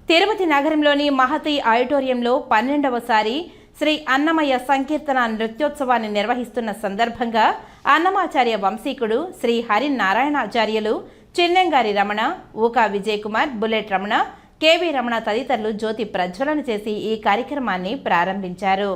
తిరుపతి నగరంలోని మహతి ఆడిటోరియంలో 12వసారి శ్రీ అన్నమయ్య సంకీర్తన నృత్యోత్సవాన్ని నిర్వహిస్తున్న సందర్భంగా అన్నమాచార్య వంశీకుడు శ్రీ హరినారాయణాచార్యులు, చిన్నెంగారి రమణ, ఊకా విజయ్ కుమార్, బుల్లెట్ రమణ, కేవీ రమణ తదితరులు జ్యోతి ప్రజ్వలన చేసి ఈ కార్యక్రమాన్ని ప్రారంభించారు.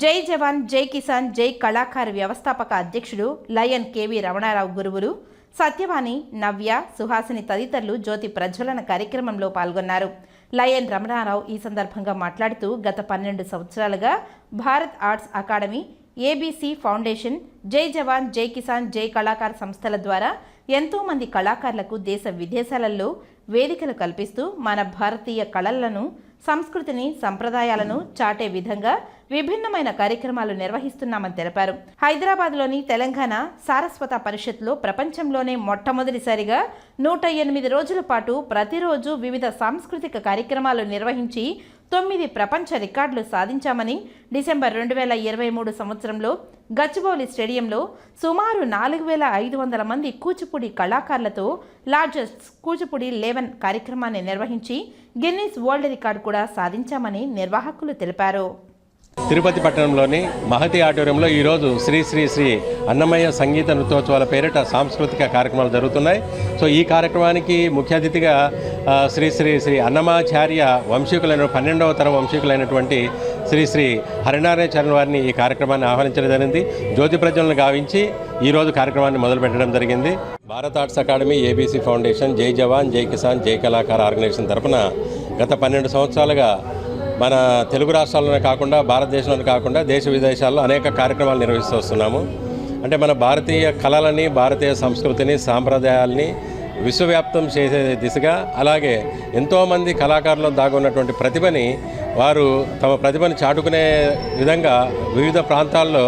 జై జవాన్ జై కిసాన్ జై కళాకార్ వ్యవస్థాపక అధ్యక్షుడు లయన్ కేవీ రమణారావు గురువులు, సత్యవాణి, నవ్య, సుహాసిని తదితరులు జ్యోతి ప్రజ్వలన కార్యక్రమంలో పాల్గొన్నారు. లయన్ రమణారావు ఈ సందర్భంగా మాట్లాడుతూ గత 12 సంవత్సరాలుగా Bharat arts academy, ABC foundation, జై జవాన్ జై కిసాన్ జై కళాకార్ సంస్థల ద్వారా ఎంతోమంది కళాకారులకు దేశ విదేశాలలో వేదికలు కల్పిస్తూ మన భారతీయ కళలను, సంస్కృతిని, సంప్రదాయాలను చాటే విధంగా విభిన్నమైన కార్యక్రమాలు నిర్వహిస్తున్నామని తెలిపారు. హైదరాబాద్లోని తెలంగాణ సారస్వత పరిషత్లో ప్రపంచంలోనే మొట్టమొదటిసారిగా 108 రోజుల పాటు ప్రతిరోజు వివిధ సాంస్కృతిక కార్యక్రమాలు నిర్వహించి 9 ప్రపంచ రికార్డులు సాధించామని, డిసెంబర్ 2023 సంవత్సరంలో గచ్చిబౌలి స్టేడియంలో సుమారు 4500 మంది కూచిపూడి కళాకారులతో లార్జెస్ట్ కూచిపూడి 11 కార్యక్రమాన్ని నిర్వహించి గిన్నిస్ వరల్డ్ రికార్డు కూడా సాధించామని నిర్వాహకులు తెలిపారు. తిరుపతి పట్టణంలోని మహతి ఆడిటోరియంలో ఈరోజు శ్రీ శ్రీ శ్రీ అన్నమయ్య సంగీత నృత్యోత్సవాల పేరిట సాంస్కృతిక కార్యక్రమాలు జరుగుతున్నాయి. సో ఈ కార్యక్రమానికి ముఖ్య అతిథిగా శ్రీ శ్రీ శ్రీ అన్నమాచార్య వంశీకులైన 12వ తరం వంశీకులైనటువంటి శ్రీ శ్రీ హరినారాయణాచార్యుల వారిని ఈ కార్యక్రమాన్ని ఆహ్వానించడం జరిగింది. జ్యోతి ప్రజ్వలన గావించి ఈరోజు కార్యక్రమాన్ని మొదలుపెట్టడం జరిగింది. Bharat arts academy, ABC foundation, జై జవాన్ జై కిసాన్ జై కళాకార్ ఆర్గనైజేషన్ తరఫున గత 12 సంవత్సరాలుగా మన తెలుగు రాష్ట్రాల్లోనే కాకుండా, భారతదేశంలోనే కాకుండా దేశ విదేశాల్లో అనేక కార్యక్రమాలు నిర్వహిస్తూ వస్తున్నాము. అంటే మన భారతీయ కళలని, భారతీయ సంస్కృతిని, సాంప్రదాయాల్ని విశ్వవ్యాప్తం చేసే దిశగా, అలాగే ఎంతోమంది కళాకారులు దాగున్నటువంటి ప్రతిభని వారు తమ ప్రతిభని చాటుకునే విధంగా వివిధ ప్రాంతాల్లో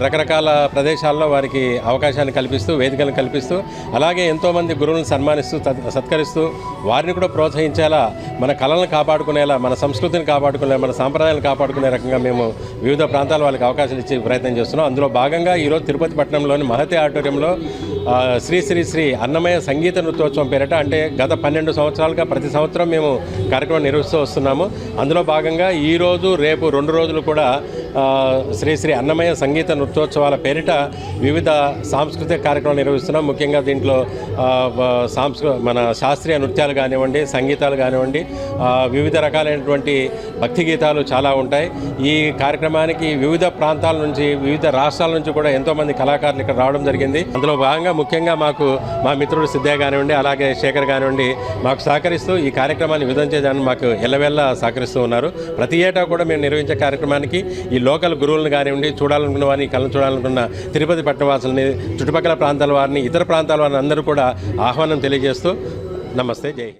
రకరకాల ప్రదేశాల్లో వారికి అవకాశాన్ని కల్పిస్తూ, వేదికలను కల్పిస్తూ, అలాగే ఎంతోమంది గురువులను సన్మానిస్తూ, సత్కరిస్తూ వారిని కూడా ప్రోత్సహించేలా, మన కళలను కాపాడుకునేలా, మన సంస్కృతిని కాపాడుకునేలా, మన సాంప్రదాయాలను కాపాడుకునే రకంగా మేము వివిధ ప్రాంతాల వాళ్ళకి అవకాశాలు ఇచ్చే ప్రయత్నం చేస్తున్నాం. అందులో భాగంగా ఈరోజు తిరుపతి పట్టణంలోని మహతి ఆడిటోరియంలో శ్రీ శ్రీ శ్రీ అన్నమయ్య సంగీత నృత్యోత్సవం పేరిట, అంటే గత 12 సంవత్సరాలుగా ప్రతి సంవత్సరం మేము కార్యక్రమం నిర్వహిస్తూ వస్తున్నాము. అందులో భాగంగా ఈరోజు, రేపు 2 రోజులు కూడా శ్రీ శ్రీ అన్నమయ్య సంగీత నృత్యోత్సవాల పేరిట వివిధ సాంస్కృతిక కార్యక్రమాలు నిర్వహిస్తున్నాం. ముఖ్యంగా దీంట్లో మన శాస్త్రీయ నృత్యాలు కానివ్వండి, సంగీతాలు కానివ్వండి, వివిధ రకాలైనటువంటి భక్తి గీతాలు చాలా ఉంటాయి. ఈ కార్యక్రమానికి వివిధ ప్రాంతాల నుంచి, వివిధ రాష్ట్రాల నుంచి కూడా ఎంతోమంది కళాకారులు ఇక్కడ రావడం జరిగింది. అందులో భాగంగా ముఖ్యంగా మాకు మా మిత్రుడు సిద్ధయ్య కానివ్వండి, అలాగే శేఖర్ కానివ్వండి మాకు సహకరిస్తూ ఈ కార్యక్రమాన్ని విధం చేయడానికి మాకు ఎల్లవేళ సహకరిస్తూ ఉన్నారు. ప్రతి ఏటా కూడా మేము నిర్వహించే కార్యక్రమానికి ఈ లోకల్ గురువులను కానివ్వండి, చూడాలనుకున్న వారిని, కళను చూడాలనుకున్న తిరుపతి పట్టణవాసులని, చుట్టుపక్కల ప్రాంతాల వారిని, ఇతర ప్రాంతాల వారిని అందరూ కూడా ఆహ్వానం తెలియజేస్తూ నమస్తే, జై.